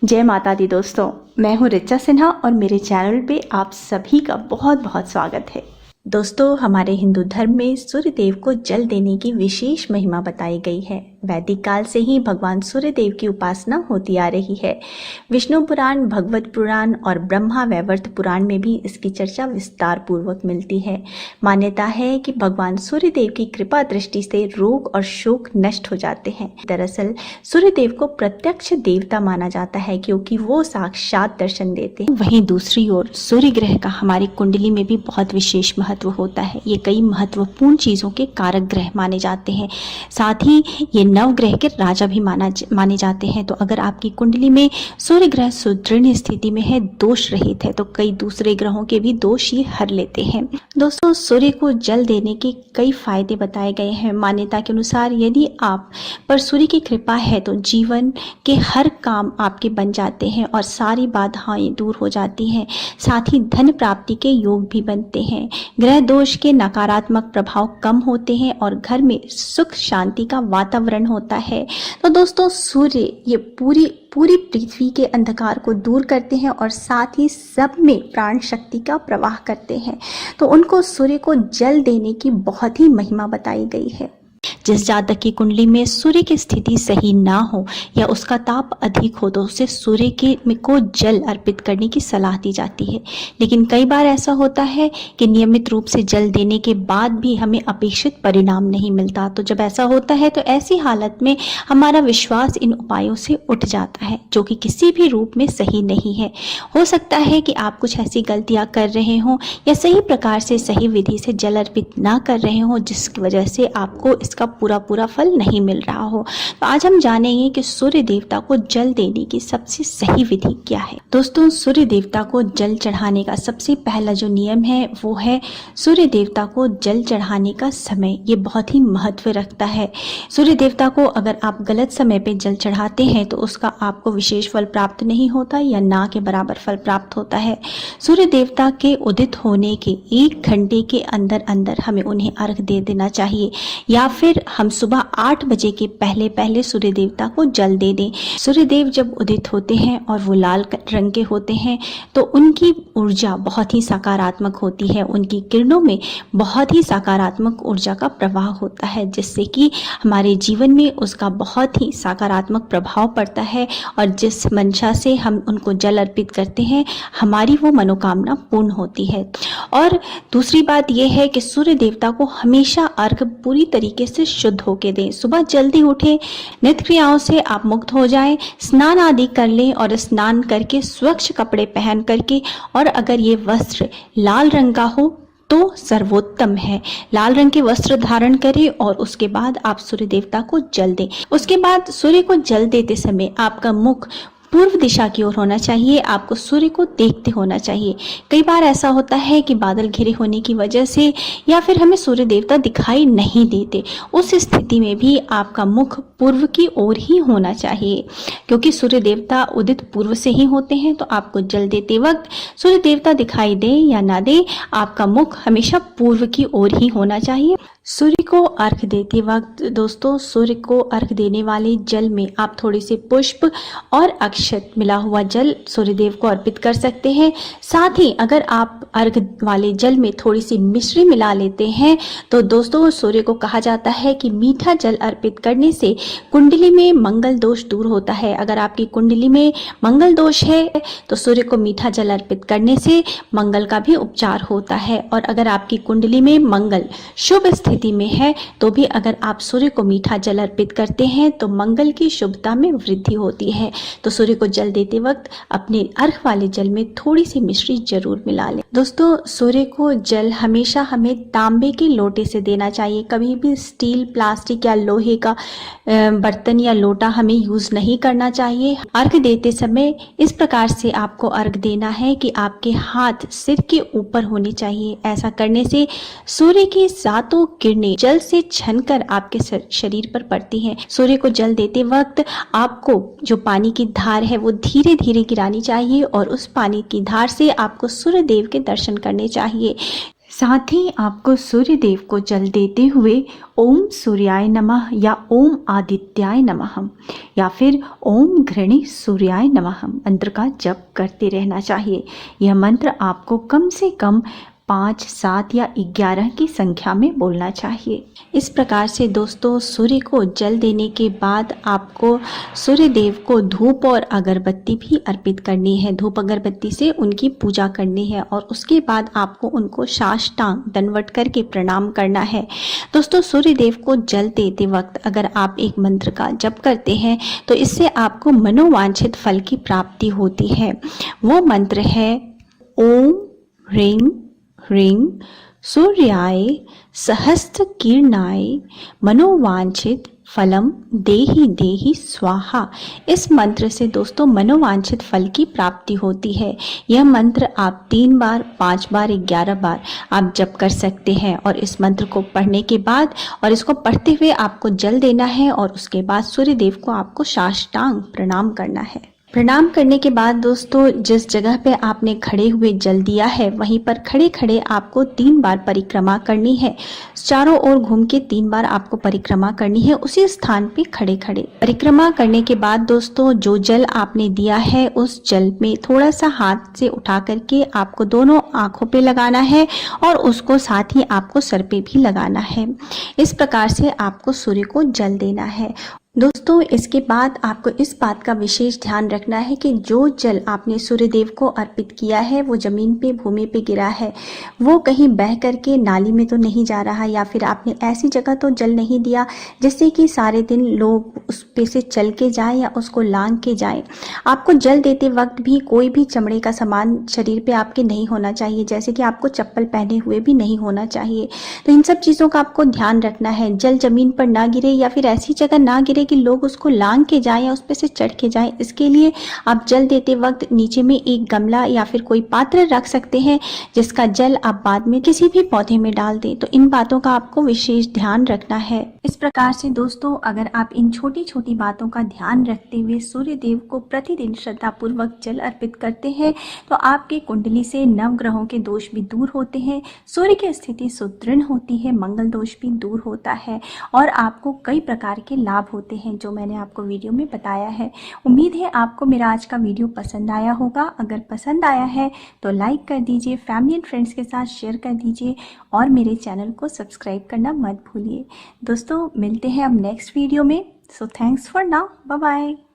जय माता दी दोस्तों, मैं हूँ रिचा सिन्हा और मेरे चैनल पे आप सभी का बहुत बहुत स्वागत है। दोस्तों, हमारे हिंदू धर्म में सूर्य देव को जल देने की विशेष महिमा बताई गई है। वैदिक काल से ही भगवान सूर्य देव की उपासना होती आ रही है। विष्णु पुराण, भगवत पुराण और ब्रह्मा वैवर्त पुराण में भी इसकी चर्चा विस्तार पूर्वक मिलती है। मान्यता है कि भगवान सूर्य देव की कृपा दृष्टि से रोग और शोक नष्ट हो जाते हैं। दरअसल सूर्य देव को प्रत्यक्ष देवता माना जाता है क्योंकि वो साक्षात दर्शन देते हैं। वहीं दूसरी ओर सूर्य ग्रह का हमारी कुंडली में भी बहुत विशेष महत्व होता है। ये कई महत्वपूर्ण चीजों के कारक ग्रह माने जाते हैं। साथ ही ये नवग्रह के राजा भी माने जाते हैं। तो अगर आपकी कुंडली में सूर्य ग्रह सुदृढ़ स्थिति में है, दोष रहित है, तो कई दूसरे ग्रहों के भी दोष ये हर लेते हैं। दोस्तों, सूर्य को जल देने के कई फायदे बताए गए हैं। मान्यता के अनुसार यदि आप पर सूर्य की कृपा है तो जीवन के हर काम आपके बन जाते हैं और सारी बाधाएं दूर हो जाती हैं। साथ ही धन प्राप्ति के योग भी बनते हैं। ग्रह दोष के नकारात्मक प्रभाव कम होते हैं और घर में सुख शांति का वातावरण होता है। तो दोस्तों, सूर्य ये पूरी पृथ्वी के अंधकार को दूर करते हैं और साथ ही सब में प्राण शक्ति का प्रवाह करते हैं। तो उनको सूर्य को जल देने की बहुत ही महिमा बताई गई है। जिस जातक की कुंडली में सूर्य की स्थिति सही ना हो या उसका ताप अधिक हो तो उसे सूर्य को जल अर्पित करने की सलाह दी जाती है। लेकिन कई बार ऐसा होता है कि नियमित रूप से जल देने के बाद भी हमें अपेक्षित परिणाम नहीं मिलता। तो जब ऐसा होता है तो ऐसी हालत में हमारा विश्वास इन उपायों से उठ जाता है, जो कि किसी भी रूप में सही नहीं है। हो सकता है कि आप कुछ ऐसी गलतियां कर रहे हों या सही प्रकार से सही विधि से जल अर्पित ना कर रहे हों, जिसकी वजह से आपको इसका पूरा फल नहीं मिल रहा हो। तो आज हम जानेंगे कि सूर्य देवता को जल देने की सबसे सही विधि क्या है। दोस्तों, सूर्य देवता को जल चढ़ाने का सबसे पहला जो नियम है वो है सूर्य देवता को जल चढ़ाने का समय। ये बहुत ही महत्व रखता है। सूर्य देवता को अगर आप गलत समय पे जल चढ़ाते हैं तो उसका आपको विशेष फल प्राप्त नहीं होता या ना के बराबर फल प्राप्त होता है। सूर्य देवता के उदित होने के 1 घंटे के अंदर अंदर हमें उन्हें अर्घ दे देना चाहिए, या फिर हम सुबह 8 बजे के पहले सूर्य देवता को जल दे दें। सूर्य देव जब उदित होते हैं और वो लाल रंग के होते हैं तो उनकी ऊर्जा बहुत ही सकारात्मक होती है। उनकी किरणों में बहुत ही सकारात्मक ऊर्जा का प्रवाह होता है, जिससे कि हमारे जीवन में उसका बहुत ही सकारात्मक प्रभाव पड़ता है और जिस मंशा से हम उनको जल अर्पित करते हैं हमारी वो मनोकामना पूर्ण होती है। और दूसरी बात यह है कि सूर्य देवता को हमेशा अर्घ पूरी तरीके से शुद्ध होके दें। सुबह जल्दी उठें, नित्य क्रियाओं से आप मुक्त हो जाएं, स्नान आदि कर लें और स्नान करके स्वच्छ कपड़े पहन करके, और अगर ये वस्त्र लाल रंग का हो तो सर्वोत्तम है। लाल रंग के वस्त्र धारण करें और उसके बाद आप सूर्य देवता को जल दें। उसके बाद सूर्य को जल देते समय आपका मुख पूर्व दिशा की ओर होना चाहिए। आपको सूर्य को देखते होना चाहिए। कई बार ऐसा होता है कि बादल घिरे होने की वजह से या फिर हमें सूर्य देवता दिखाई नहीं देते। उस स्थिति में भी आपका मुख पूर्व की ओर ही होना चाहिए, क्योंकि सूर्य देवता उदित पूर्व से ही होते हैं। तो आपको जल देते वक्त सूर्य देवता दिखाई दे या ना दे, आपका मुख हमेशा पूर्व की ओर ही होना चाहिए। सूर्य को अर्घ देते वक्त दोस्तों, सूर्य को अर्घ देने वाले जल में आप थोड़े से पुष्प और अक्षत मिला हुआ जल सूर्य देव को अर्पित कर सकते हैं। साथ ही अगर आप अर्घ वाले जल में थोड़ी सी मिश्री मिला लेते हैं तो दोस्तों, सूर्य को कहा जाता है कि मीठा जल अर्पित करने से कुंडली में मंगल दोष दूर होता है। अगर आपकी कुंडली में मंगल दोष है तो सूर्य को मीठा जल अर्पित करने से मंगल का भी उपचार होता है। और अगर आपकी कुंडली में मंगल शुभ स्थिति में है तो भी अगर आप सूर्य को मीठा जल अर्पित करते हैं तो मंगल की शुभता में वृद्धि होती है। तो सूर्य को जल देते वक्त अपने अर्घ वाले जल में थोड़ी सी मिश्री जरूर मिला लें। दोस्तों, सूर्य को जल हमेशा हमें तांबे के लोटे से देना चाहिए। कभी भी स्टील, प्लास्टिक या लोहे का बर्तन या लोटा हमें यूज नहीं करना चाहिए। अर्घ देते समय इस प्रकार से आपको अर्घ देना है कि आपके हाथ सिर के ऊपर होने चाहिए। ऐसा करने से सूर्य की सातों किरणें जल से छनकर आपके शरीर पर पड़ती हैं। सूर्य को जल देते वक्त आपको जो पानी की धार है वो धीरे धीरे गिरानी चाहिए और उस पानी की धार से आपको सूर्य देव के दर्शन करने चाहिए। साथ ही आपको सूर्य देव को जल देते हुए ओम सूर्याय नमः या ओम आदित्याय नमः या फिर ओम घृणी सूर्याय नमः मंत्र का जप करते रहना चाहिए। यह मंत्र आपको कम से कम 5, 7 या 11 की संख्या में बोलना चाहिए। इस प्रकार से दोस्तों सूर्य को जल देने के बाद आपको सूर्य देव को धूप और अगरबत्ती भी अर्पित करनी है। धूप अगरबत्ती से उनकी पूजा करनी है और उसके बाद आपको उनको साष्टांग दंडवत करके प्रणाम करना है। दोस्तों सूर्य देव को जल देते वक्त अगर आप एक मंत्र का जप करते हैं तो इससे आपको मनोवांछित फल की प्राप्ति होती है। वो मंत्र है ओम ह्रीं ह्रीं सूर्याय सहस्त्र किरणाय मनोवांछित फलम देहि देहि स्वाहा। इस मंत्र से दोस्तों मनोवांछित फल की प्राप्ति होती है। यह मंत्र आप 3 बार, 5 बार, 11 बार आप जप कर सकते हैं और इस मंत्र को पढ़ने के बाद और इसको पढ़ते हुए आपको जल देना है और उसके बाद सूर्य देव को आपको साष्टांग प्रणाम करना है। प्रणाम करने के बाद दोस्तों जिस जगह पे आपने खड़े हुए जल दिया है वहीं पर खड़े खड़े आपको 3 बार परिक्रमा करनी है। चारों ओर घूम के 3 बार आपको परिक्रमा करनी है उसी स्थान पे खड़े खड़े। परिक्रमा करने के बाद दोस्तों जो जल आपने दिया है उस जल में थोड़ा सा हाथ से उठा करके आपको दोनों आंखों पे लगाना है और उसको साथ ही आपको सर पे भी लगाना है। इस प्रकार से आपको सूर्य को जल देना है। दोस्तों इसके बाद आपको इस बात का विशेष ध्यान रखना है कि जो जल आपने सूर्य देव को अर्पित किया है वो जमीन पे भूमि पे गिरा है, वो कहीं बह करके नाली में तो नहीं जा रहा या फिर आपने ऐसी जगह तो जल नहीं दिया जिससे कि सारे दिन लोग उस पे से चल के जाएं या उसको लांग के जाएं। आपको जल देते वक्त भी कोई भी चमड़े का सामान शरीर पे आपके नहीं होना चाहिए, जैसे कि आपको चप्पल पहने हुए भी नहीं होना चाहिए। तो इन सब चीज़ों का आपको ध्यान रखना है। जल जमीन पर ना गिरे या फिर ऐसी जगह ना गिरे कि लोग उसको लांग के जाएं या उस पे से चढ़ के जाएं। इसके लिए आप जल देते वक्त नीचे में एक गमला या फिर कोई पात्र रख सकते हैं जिसका जल आप बाद में किसी भी पौधे में डाल दें। तो इन बातों का आपको विशेष ध्यान रखना है। इस प्रकार से दोस्तों अगर आप इन छोटी छोटी बातों का ध्यान रखते हुए सूर्य देव को प्रतिदिन श्रद्धापूर्वक जल अर्पित करते हैं तो आपके कुंडली से नवग्रहों के दोष भी दूर होते हैं, सूर्य की स्थिति सुदृढ़ होती है, मंगल दोष भी दूर होता है और आपको कई प्रकार के लाभ होते हैं जो मैंने आपको वीडियो में बताया है। उम्मीद है आपको मेरा आज का वीडियो पसंद आया होगा। अगर पसंद आया है तो लाइक कर दीजिए, फैमिली एंड फ्रेंड्स के साथ शेयर कर दीजिए और मेरे चैनल को सब्सक्राइब करना मत भूलिए। दोस्तों मिलते हैं अब नेक्स्ट वीडियो में। So thanks for now, bye bye.